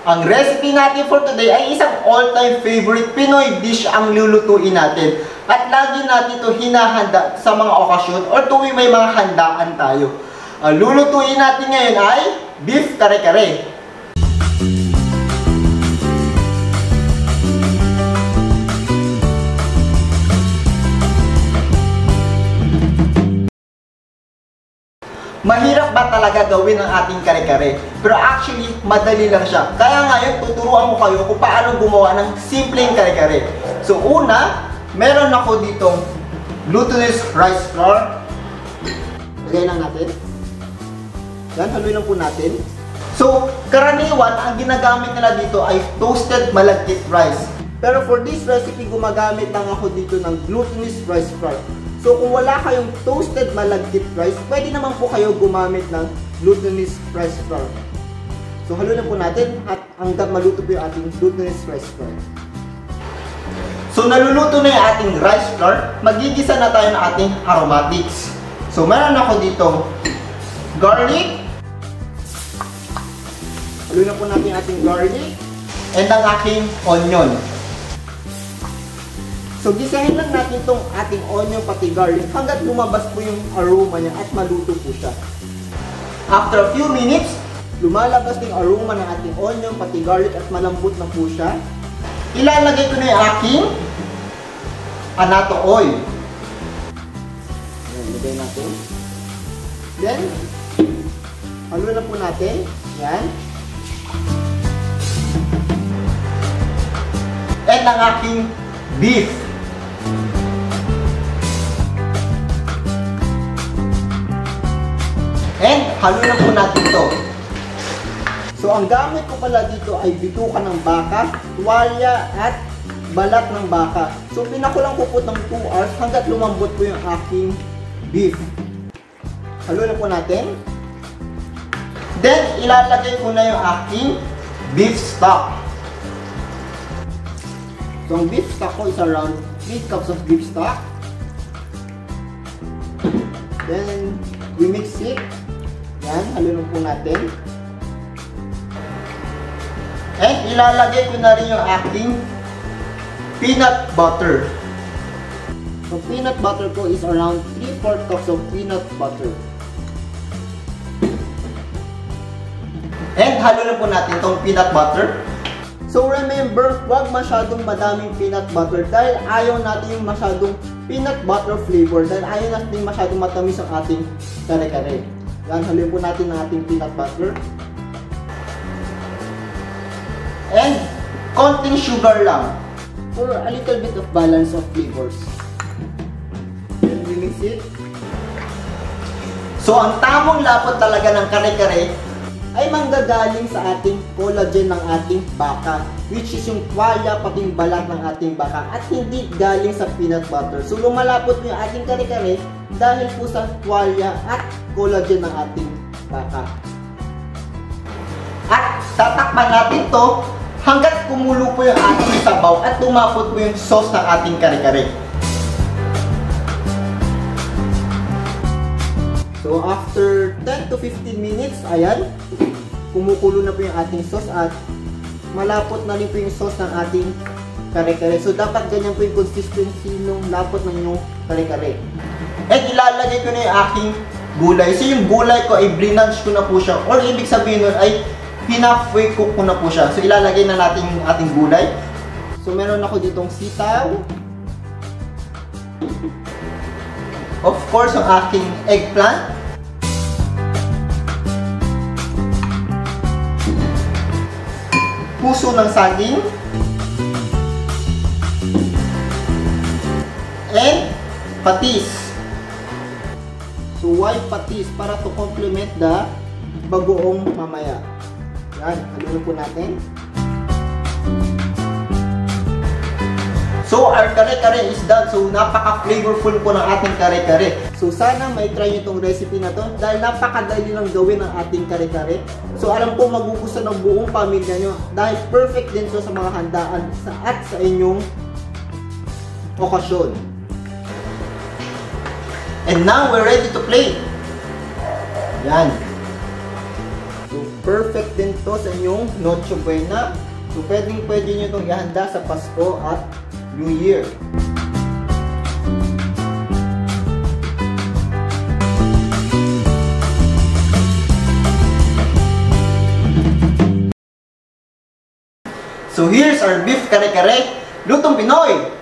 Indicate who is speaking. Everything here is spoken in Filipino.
Speaker 1: Ang recipe natin for today ay isang all-time favorite Pinoy dish ang lulutuin natin. At lagi natin ito hinahanda sa mga okasyon or tuwing may mga handaan tayo. Ang lulutuin natin ngayon ay beef kare-kare. Mahirap ba talaga gawin ang ating kare-kare? Pero actually, madali lang siya. Kaya ngayon, tuturuan ko kayo kung paano gumawa ng simpleng kare-kare. So una, meron ako ditong glutinous rice flour. Lagay lang natin. Yan, haluin lang po natin. So, karaniwan, ang ginagamit nila dito ay toasted malagkit rice. Pero for this recipe, gumagamit lang ako dito ng glutinous rice flour. So kung wala kayong toasted malagkit rice, pwede naman po kayo gumamit ng glutinous rice flour. So haluin na po natin at hanggang maluto po yung ating glutinous rice flour. So naluluto na yung ating rice flour, magigisa na tayo ng ating aromatics. So meron ako ditong garlic. Haluin na po natin yung ating garlic and ang aking onion. So, gisahin lang natin itong ating onion pati garlic hanggat lumabas po yung aroma niya at maluto po siya. After a few minutes, lumalabas yung aroma ng ating onion pati garlic at malambot na po siya. Ilalagay ko na yung aking annatto oil. Ayan, lagay natin. Then, haluin na po natin. Yan. And ang aking beef. And haluin na po natin ito. So ang gamit ko pala dito ay bituka ng baka, tuwalya at balat ng baka. So pinakulang ko po ng 2 hours hanggat lumambot po yung aking beef. Haluin na po natin. Then ilalagay ko na yung aking beef stock. So ang beef stock ko is around 3 cups of beef stock. Then we mix it. Yan, haluin po natin. And ilalagay ko na rin yung aking peanut butter. So peanut butter ko is around 3/4 cups of peanut butter. And haluin po natin itong peanut butter. So remember, huwag masyadong madaming peanut butter dahil ayaw natin yung masyadong peanut butter flavor dahil ayaw natin masyadong matamis ang ating kare-kare. Yan, haluin po natin ang ating peanut butter. And konting sugar lang for a little bit of balance of flavors. Then we mix it. So ang tamang lapot talaga ng kare-kare ay manggagaling sa ating collagen ng ating baka, which is yung tuwalya pati yung balat ng ating baka at hindi galing sa peanut butter. So lumalapot yung ating kare-kare dahil po sa tuwalya at collagen ng ating baka. At tatakpan natin to hanggat kumulo po yung ating sabaw at tumapot po yung sauce ng ating kare-kare. So after 10 to 15 minutes, ayan, kumukulo na po yung ating sauce at malapot na rin po yung sauce ng ating kare-kare. So dapat ganyan po yung consistency ng lapot ng inyong kare-kare. At ilalagay ko na yung aking gulay. So yung gulay ko ay blanch ko na po siya, or ibig sabihin nun ay halfway cook ko na po siya. So ilalagay na natin yung ating gulay. So meron ako ditong sitaw. Of course, ang aking eggplant. Puso ng saging. And patis. So why patis? Para to complement the bagoong mamaya. Yan, haluin po natin. So our kare-kare is done. So napaka-flavorful po ng ating kare-kare. So sana may try nyo itong recipe na to dahil napakadali lang gawin ng ating kare-kare. So alam ko magugustuhan ng buong pamilya nyo dahil perfect din to sa mga handaan at sa inyong okasyon. And now we're ready to play. Yan. So, perfect din to sa inyong Noche Buena. So, pwede nyo itong ihanda sa Pasko at New Year. So, here's our beef kare-kare, lutong Pinoy.